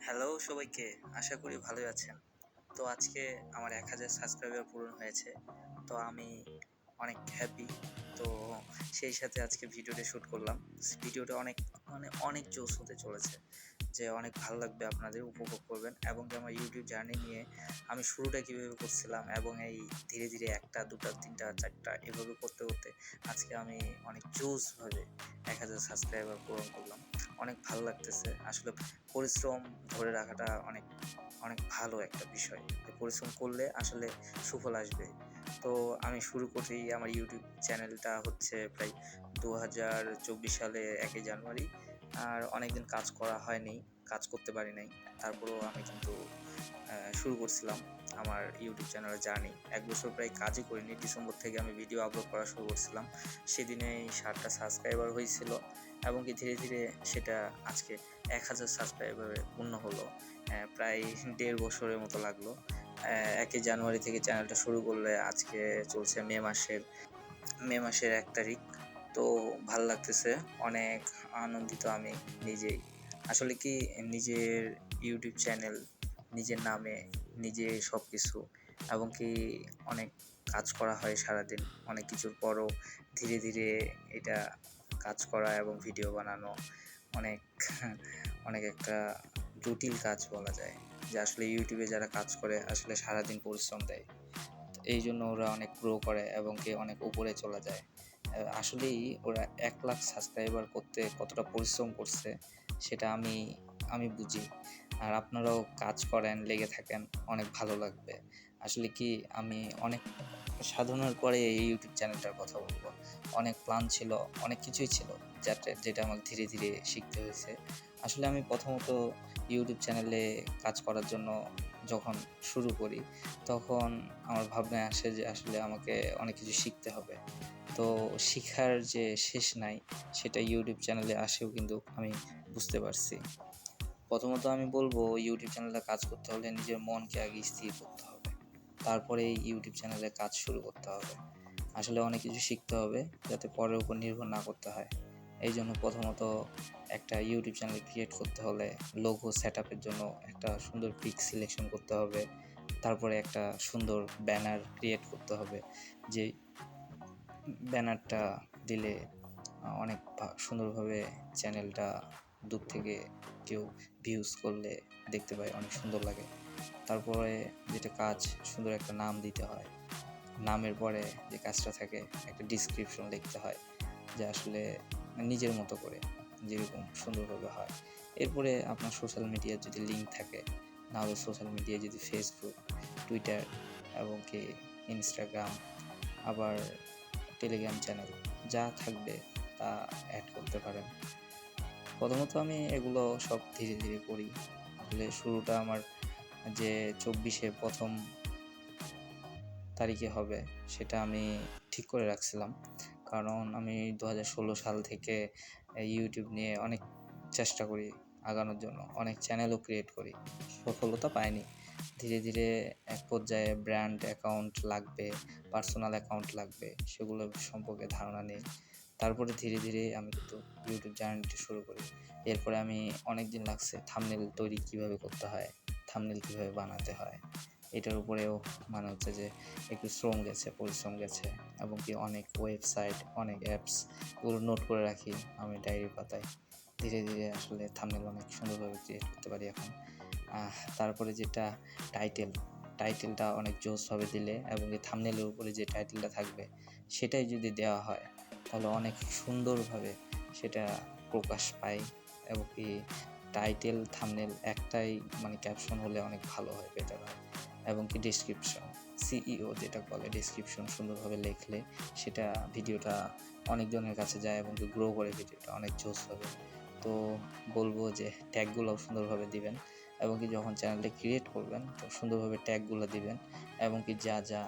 Hello সবাইকে, আশা করি ভালোই আছেন। তো আজকে আমার ১,০০০ সাবস্ক্রাইবার পূরণ হয়েছে। তো আমি অনেক হ্যাপি। তো সেই সাথে আজকে ভিডিওটা শুট করলাম। ভিডিওটা অনেক জোস হতে চলেছে। যে অনেক ভালো লাগবে, আপনাদের উপভোগ করবেন এবং যে আমার ইউটিউব জার্নি নিয়ে আমি শুরুটা কীভাবে করছিলাম এবং এই ধীরে, ধীরে ১ টা, ২ টা, ৩ টা, ৪ টা এভাবে করতে, করতে আজকে আমি অনেক জোসভাবে ১,০০০ সাবস্ক্রাইবার পূরণ করলাম। অনেক ভালো লাগতেছে। আসলে পরিশ্রম ধরে রাখাটা অনেক ভালো একটা বিষয়। যে পরিশ্রম করলে আসলে সুফল আসবে। তো আমি শুরু করি, আমার ইউটিউব চ্যানেলটা হচ্ছে প্রায় ২০২৪ সালে ১ জানুয়ারি। আর অনেকদিন কাজ করা হয়নি, কাজ করতে পারি নাই। তারপরেও আমি কিন্তু শুরু করছিলাম আমার ইউটিউব চ্যানেলের জার্নি। ১ বছর প্রায় কাজই করিনি। ডিসেম্বর থেকে আমি ভিডিও আপলোড করা শুরু করছিলাম। সেদিনেই ৭ টা সাবস্ক্রাইবার হয়েছিল এবং কি ধীরে, ধীরে সেটা আজকে ১,০০০ সাবস্ক্রাইবারে পূর্ণ হলো। প্রায় ১.৫ বছরের মতো লাগলো। ১ জানুয়ারি থেকে চ্যানেলটা শুরু করলে আজকে চলছে মে মাসের ১ তারিখ। তো ভাল লাগতেছে। অনেক আনন্দিত আমি নিজেই। আসলে কি, নিজের ইউটিউব চ্যানেল, নিজের নামে, নিজে সবকিছু এবং কি অনেক কাজ করা হয় সারাদিন। অনেক কিছুর পরও ধীরে, ধীরে এটা কাজ করা এবং ভিডিও বানানো অনেক অনেক একটা জটিল কাজ বলা যায়। যে আসলে ইউটিউবে যারা কাজ করে আসলে সারাদিন পরিশ্রম দেয়। এইজন্য ওরা অনেক গ্রো করে এবং কি অনেক উপরে চলে যায়। আসলেই ওরা ১,০০,০০০ সাবস্ক্রাইবার করতে কতটা পরিশ্রম করছে সেটা আমি বুঝি। আর আপনারাও কাজ করেন, লেগে থাকেন, অনেক ভালো লাগবে। আসলে কি, আমি অনেক সাধনার পরে এই ইউটিউব চ্যানেলটার কথা বলবো। অনেক প্ল্যান ছিল, অনেক কিছুই ছিল যেটা আমাকে ধীরে, ধীরে শিখতে হয়েছে। আসলে আমি প্রথমত ইউটিউব চ্যানেলে কাজ করার জন্য যখন শুরু করি, তখন আমার ভাবনায় আসে যে আসলে আমাকে অনেক কিছু শিখতে হবে। তো শিখার যে শেষ নাই, সেটা ইউটিউব চ্যানেলে আসেও কিন্তু আমি বুঝতে পারছি। প্রথমত আমি বলবো, ইউটিউব চ্যানেলে কাজ করতে হলে নিজের মনকে আগে স্থির করতে হবে। তারপরেই ইউটিউব চ্যানেলে কাজ শুরু করতে হবে। আসলে অনেক কিছু শিখতে হবে যাতে পরের উপর নির্ভর না করতে হয়। এইজন্য প্রথমত একটা ইউটিউব চ্যানেল ক্রিয়েট করতে হলে লোগো সেটআপের জন্য একটা সুন্দর পিক সিলেকশন করতে হবে। তারপরে একটা সুন্দর ব্যানার ক্রিয়েট করতে হবে। যে ব্যানারটা দিলে অনেক সুন্দরভাবে চ্যানেলটা দূর থেকে কেউ ভিউজ করলে দেখতে পায়, অনেক সুন্দর লাগে। তারপরে যেটা কাজ, সুন্দর একটা নাম দিতে হয়। নামের পরে যে কাজটা থাকে, একটা ডেসক্রিপশন লিখতে হয়, যে আসলে নিজের মতো করে যেরকম সুন্দরভাবে হয়। এরপরে আপনার সোশ্যাল মিডিয়ার যদি লিঙ্ক থাকে, নাহলে সোশ্যাল মিডিয়ায় যদি ফেসবুক, টুইটার এবং কি ইনস্টাগ্রাম, আবার টেলিগ্রাম চ্যানেল যা থাকবে তা অ্যাড করতে পারেন। প্রথমত আমি এগুলো সব ধীরে, ধীরে করি। আসলে শুরুটা আমার যে ২৪-এ ১ম তারিখে হবে সেটা আমি ঠিক করে রাখছিলাম। কারণ আমি ২০১৬ সাল থেকে ইউটিউব নিয়ে অনেক চেষ্টা করি আগানোর জন্য। অনেক চ্যানেলও ক্রিয়েট করি। সফলতা পাইনি। ধীরে, ধীরে এক পর্যায়ে ব্র্যান্ড অ্যাকাউন্ট লাগবে, পার্সোনাল অ্যাকাউন্ট লাগবে, সেগুলো সম্পর্কে ধারণা নেই। তারপরে ধীরে, ধীরে আমি কিন্তু ইউটিউব জার্নিটি শুরু করি। এরপরে আমি অনেকদিন লাগছে থাম্বনেল তৈরি কীভাবে করতে হয়, থাম্বনেল কীভাবে বানাতে হয়। এটার উপরেও মানে হচ্ছে যে একটু শ্রম গেছে, পরিশ্রম গেছে এবং কি অনেক ওয়েবসাইট, অনেক অ্যাপস এগুলো নোট করে রাখি আমি ডায়েরি পাতায়। ধীরে, ধীরে আসলে থাম্বনেল অনেক সুন্দরভাবে ক্রিয়েট করতে পারি এখন। তারপরে যেটা টাইটেলটা অনেক জোশভাবে দিলে এবং এই থাম্বনেলের উপরে যে টাইটেলটা থাকবে সেটাই যদি দেওয়া হয়, তাহলে অনেক সুন্দরভাবে সেটা প্রকাশ পায় এবং কি টাইটেল, থাম্বনেল একটাই মানে ক্যাপশন হলে অনেক ভালো হয়, বেটার হয়। এবং কি ডেসক্রিপশন, সিইও যেটা বলে, ডেসক্রিপশন সুন্দরভাবে লিখলে সেটা ভিডিওটা অনেকজনের কাছে যায় এবং কি গ্রো করে ভিডিওটা অনেক জোশ হবে। তো বলবো যে ট্যাগগুলোও সুন্দরভাবে দিবেন এবং কি যখন চ্যানেলটা ক্রিয়েট করবেন তো সুন্দরভাবে ট্যাগগুলো দিবেন এবং কি যা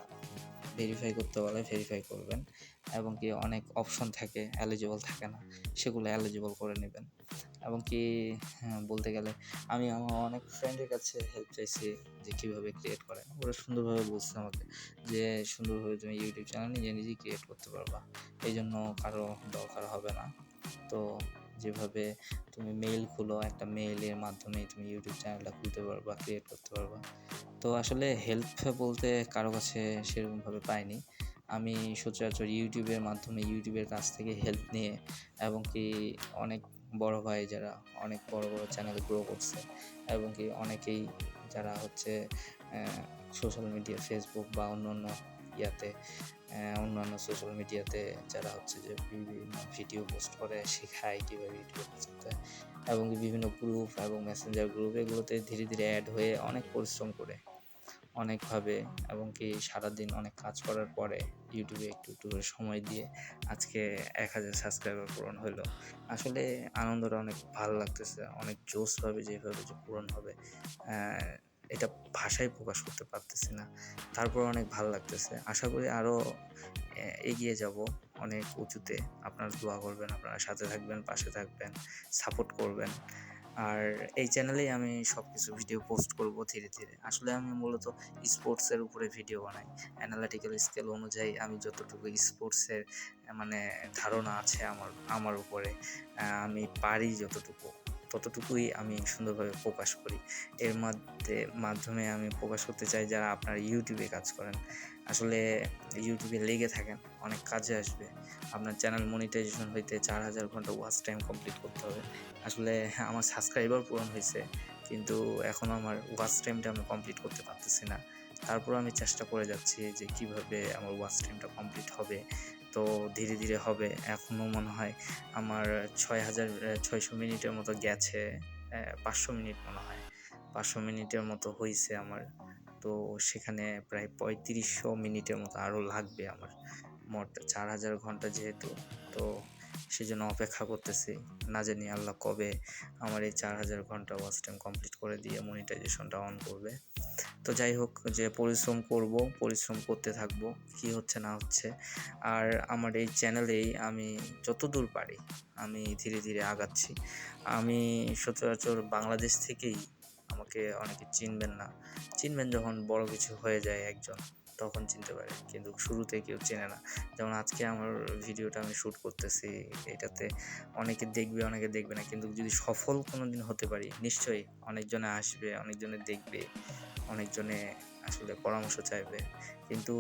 ভেরিফাই করতে বলে ভেরিফাই করবেন এবং কি অনেক অপশন থাকে, এলিজিবল থাকে না, সেগুলো এলিজিবল করে নেবেন। এবং কি বলতে গেলে আমি আমার অনেক ফ্রেন্ডের কাছে হেল্প চাইছি যে কীভাবে ক্রিয়েট করে। ওরা সুন্দরভাবে বলছে আমাকে যে সুন্দরভাবে তুমি ইউটিউব চ্যানেল নিজে নিজেই ক্রিয়েট করতে পারবা, এই জন্য কারো দরকার হবে না। তো যেভাবে তুমি মেইল খুলো, একটা মেইলের মাধ্যমে তুমি ইউটিউব চ্যানেলটা খুলতে পারবা, ক্রিয়েট করতে পারবা। তো আসলে হেল্প বলতে কারো কাছে সেরকমভাবে পাইনি। আমি সচরাচর ইউটিউবের মাধ্যমে ইউটিউবের কাছ থেকে হেল্প নিয়ে, এবং কি অনেক বড় ভাই যারা অনেক বড় বড় চ্যানেল গ্রো করছে, এবং কি অনেকেই যারা হচ্ছে সোশ্যাল মিডিয়া ফেসবুক বা অন্য ইয়াতে অন্যান্য সোশ্যাল মিডিয়াতে যারা হচ্ছে যে বিভিন্ন ভিডিও পোস্ট করে, শেখায় কীভাবে ভিডিও পোস্ট করতে হয়, এবং বিভিন্ন গ্রুপ এবং মেসেঞ্জার গ্রুপ এগুলোতে ধীরে ধীরে অ্যাড হয়ে অনেক পরিশ্রম করে অনেকভাবে, এবং কি সারাদিন অনেক কাজ করার পরে ইউটিউবে একটু একটু করে সময় দিয়ে আজকে 1000 সাবস্ক্রাইবার পূরণ হলো। আসলে আনন্দটা অনেক ভালো লাগতেছে, অনেক জোশভাবে যেভাবে যে পূরণ হবে এটা ভাষায় প্রকাশ করতে পারতেছি না। তারপর অনেক ভালো লাগতেছে। আশা করি আরও এগিয়ে যাব অনেক উঁচুতে। আপনারা দোয়া করবেন, আপনারা সাথে থাকবেন, পাশে থাকবেন, সাপোর্ট করবেন। আর এই চ্যানেলেই আমি সব কিছু ভিডিও পোস্ট করব ধীরে ধীরে। আসলে আমি মূলত স্পোর্টসের উপরে ভিডিও বানাই। অ্যানালিটিক্যাল স্কেল অনুযায়ী আমি যতটুকু স্পোর্টসের মানে ধারণা আছে আমার উপরে, আমি পারি যতটুকু, ততটুকুই আমি সুন্দরভাবে প্রকাশ করি। এর মাধ্যমে আমি প্রকাশ করতে চাই যারা আপনারা ইউটিউবে কাজ করেন, আসলে ইউটিউবে লেগে থাকেন, অনেক কাজে আসবে। আপনার চ্যানেল মনিটাইজেশন হইতে 4000 ঘন্টা ওয়াচ টাইম কমপ্লিট করতে হবে। আসলে আমার সাবস্ক্রাইবার পূরণ হয়েছে, কিন্তু এখনও আমার ওয়াচ টাইমটা আমি কমপ্লিট করতে পারতেছি না। তারপর আমি চেষ্টা করে যাচ্ছি যে কিভাবে আমার ওয়াচ টাইমটা কমপ্লিট হবে। তো ধীরে ধীরে হবে। এখনও মনে হয় আমার 6,600 মিনিটের মতো গেছে, 500 মিনিট মনে হয়, 500 মিনিটের মতো হয়েছে আমার। তো সেখানে প্রায় 3500 মিনিটের মতো আরও লাগবে আমার, মোট 4000 ঘন্টা যেহেতু। তো সেজন্য অপেক্ষা করতেছি, না জানি আল্লাহ কবে আমার এই 4000 ঘন্টা ওয়াচ টাইম কমপ্লিট করে দিয়ে মনিটাইজেশনটা অন করবে। তো যাই হোক, যে পরিশ্রম করব, পরিশ্রম করতে থাকবো, কি হচ্ছে না হচ্ছে। আর আমার এই চ্যানেলেই আমি যতদূর পারি আমি ধীরে ধীরে আগাচ্ছি। আমি সচরাচর বাংলাদেশ থেকেই আমাকে অনেকে চিনবেন না, চিনবেন যখন বড় কিছু হয়ে যায় একজন, তখন চিনতে পারে, কিন্তু শুরুতে কেউ চেনে না। যেমন আজকে আমার ভিডিওটা আমি শ্যুট করতেছি, এটাতে অনেকে দেখবে, অনেকে দেখবে না, কিন্তু যদি সফল কোনো দিন হতে পারি নিশ্চয়ই অনেকজনে আসবে, অনেকজনে দেখবে, অনেকজনে আসলে পরামর্শ চাইবে। কিন্তু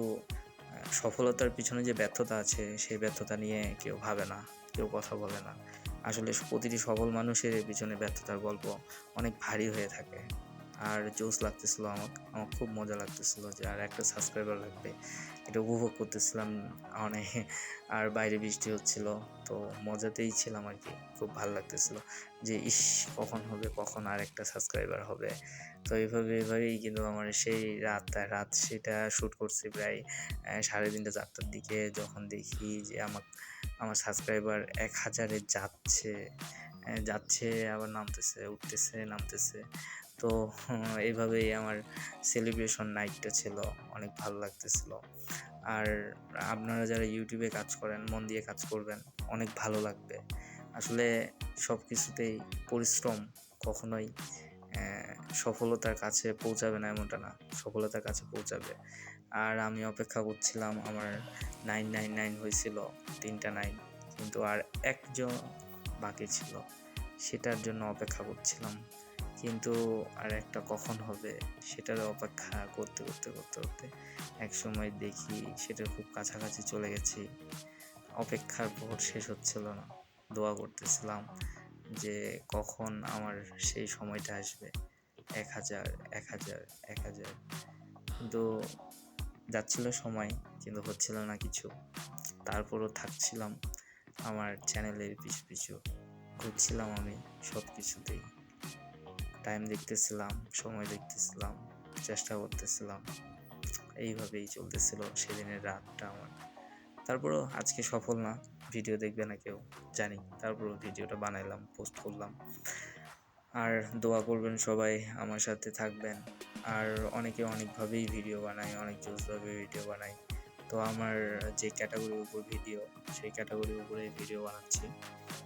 সফলতার পিছনে যে ব্যর্থতা আছে, সেই ব্যর্থতা নিয়ে কেউ ভাবে না, কেউ কথা বলে না। আসলে প্রতিটি সফল মানুষের পিছনে ব্যর্থতার গল্প অনেক ভারী হয়ে থাকে। আর জোশ লাগতেছিল, আমার খুব মজা লাগতেছিল যে আর একটা সাবস্ক্রাইবার লাগবে, এটা উপভোগ করতেছিলাম অনেক। আর বাইরে বৃষ্টি হচ্ছিল, তো মজাতেই ছিলাম আর কি, খুব ভালো লাগতেছিল যে ইস কখন হবে, কখন আর একটা সাবস্ক্রাইবার হবে। তো এভাবেই কিন্তু আমার সেই রাত সেটা শ্যুট করছি প্রায় 3:30 4টার দিকে, যখন দেখি যে আমার সাবস্ক্রাইবার 1000-এ যাচ্ছে আবার নামতেছে, উঠতেছে নামতেছে। তো এইভাবেই আমার সেলিব্রেশন নাইটটা ছিল, অনেক ভালো লাগতেছিল। আর আপনারা যারা ইউটিউবে কাজ করেন, মন দিয়ে কাজ করবেন, অনেক ভালো লাগবে। আসলে সব কিছুতেই পরিশ্রম কখনোই সফলতার কাছে পৌঁছাবে না এমনটা না, সফলতার কাছে পৌঁছাবে। আর আমি অপেক্ষা করছিলাম, আমার 999 হয়েছিল, 3টা 9, কিন্তু আর একজন বাকি ছিল, সেটার জন্য অপেক্ষা করছিলাম। কিন্তু আর একটা কখন হবে সেটার অপেক্ষা করতে করতে করতে করতে এক সময় দেখি সেটার খুব কাছাকাছি চলে গেছি। অপেক্ষার প্রহর শেষ হচ্ছিল না, দোয়া করতেছিলাম যে কখন আমার সেই সময়টা আসবে, 1000 1000 1000। কিন্তু যাচ্ছিল সময়, কিন্তু হচ্ছিল না কিছু। তারপরও থাকছিলাম আমার চ্যানেলের পিছু পিছু, ঘুরছিলাম আমি সব কিছুতেই, টাইম দেখতেছিলাম, সময় দেখতেছিলাম, চেষ্টা করতেছিলাম। এইভাবেই চলতেছিল সেদিনের রাতটা আমার। তারপরও আজকে সফল না, ভিডিও দেখবে না কেউ জানি, তারপরও ভিডিওটা বানাইলাম, পোস্ট করলাম। আর দোয়া করবেন সবাই, আমার সাথে থাকবেন। আর অনেকে অনেকভাবেই ভিডিও বানায়, অনেক জোশভাবে ভিডিও বানায়। তো আমার যে ক্যাটাগরির উপর ভিডিও, সেই ক্যাটাগরির উপরে ভিডিও বানাচ্ছি,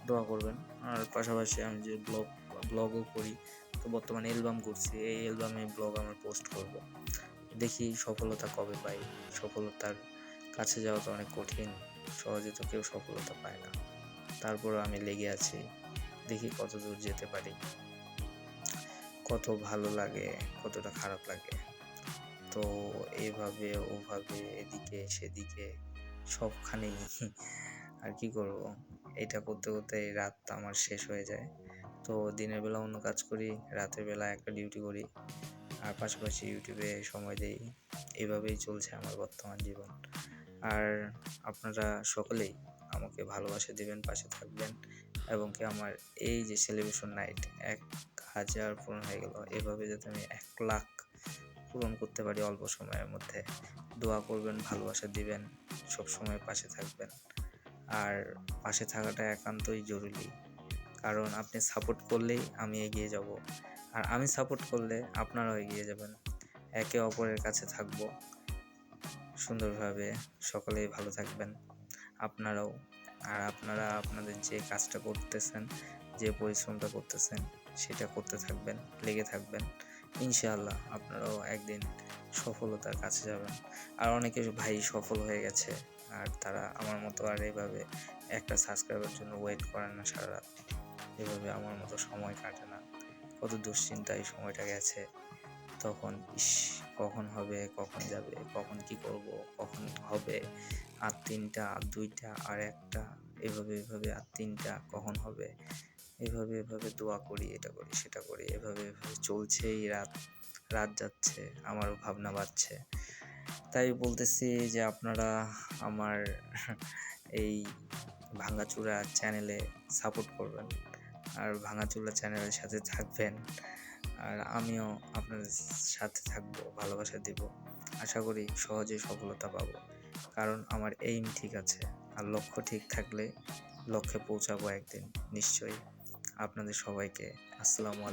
দোয়া করবেন। আর পাশাপাশি আমি যে ব্লগও করি, তো বর্তমানে অ্যালবাম করছি, এই অ্যালবামে ব্লগ আমার পোস্ট করব। দেখি সফলতা কবে পাই। সফলতার কাছে যাওয়া তো অনেক কঠিন, সহজে তো কেউ সফলতা পায় না। তারপরও আমি লেগে আছি, দেখি কত দূর যেতে পারি, কত ভালো লাগে, কতটা খারাপ লাগে। তো এভাবে ওভাবে এদিকে সেদিকে সবখানেই আর কি করব, এটা করতে করতে রাত আমার শেষ হয়ে যায়। তো দিনের বেলা অন্য কাজ করি, রাতের বেলা একটা ডিউটি করি, আর পাশাপাশি ইউটিউবে সময় দেই। এভাবেই চলছে আমার বর্তমান জীবন। আর আপনারা সকলেই আমাকে ভালোবাসা দিবেন, পাশে থাকবেন, এবং কি আমার এই যে সেলিব্রেশন নাইট 1000 পূরণ হয়ে গেল, এভাবে যাতে আমি 1,00,000 পূরণ করতে পারি অল্প সময়ের মধ্যে। দোয়া করবেন, ভালোবাসা দিবেন, সবসময় পাশে থাকবেন। আর পাশে থাকাটা একান্তই জরুরি, কারণ আপনি সাপোর্ট করলেই আমি এগিয়ে যাব, আর আমি সাপোর্ট করলে আপনারাও এগিয়ে যাবেন। একে অপরের কাছে থাকবো সুন্দরভাবে। সকলেই ভালো থাকবেন, আপনারাও। আর আপনারা আপনাদের যে কাজটা করতেছেন, যে পরিশ্রমটা করতেছেন, সেটা করতে থাকবেন, লেগে থাকবেন। ইনশাআল্লাহ আপনারাও একদিন সফলতার কাছে যাবেন। আর অনেকে ভাই সফল হয়ে গেছে, আর তারা আমার মতো আর এভাবে একটা সাবস্ক্রাইবের জন্য ওয়েট করে না সারা রাত। এভাবে আমার মতো সময় কাটে না, কত দুশ্চিন্তায় সময়টা গেছে। তখন কখন হবে, কখন যাবে, কখন কি করব, কখন হবে, আর 3টা, আর 2টা, আর 1টা, এভাবে আর 3টা কখন হবে। এভাবে দোয়া করি, এটা করি সেটা করি, এভাবে চলছেই। রাত রাত যাচ্ছে, আমারও ভাবনা বাড়ছে। তাই বলতেছি যে আপনারা আমার এই ভাঙাচোরা চ্যানেলে সাপোর্ট করবেন, আর ভাঙাচোরা চ্যানেলের সাথে থাকবেন। আর আমিও আপনাদের সাথে থাকবো, ভালোবাসা দিব। আশা করি সহজেই সফলতা পাবো, কারণ আমার এইম ঠিক আছে। আর লক্ষ্য ঠিক থাকলে লক্ষ্যে পৌঁছাবো একদিন নিশ্চয়ই। আপনাদের সবাইকে আসসালামু আলাইকুম।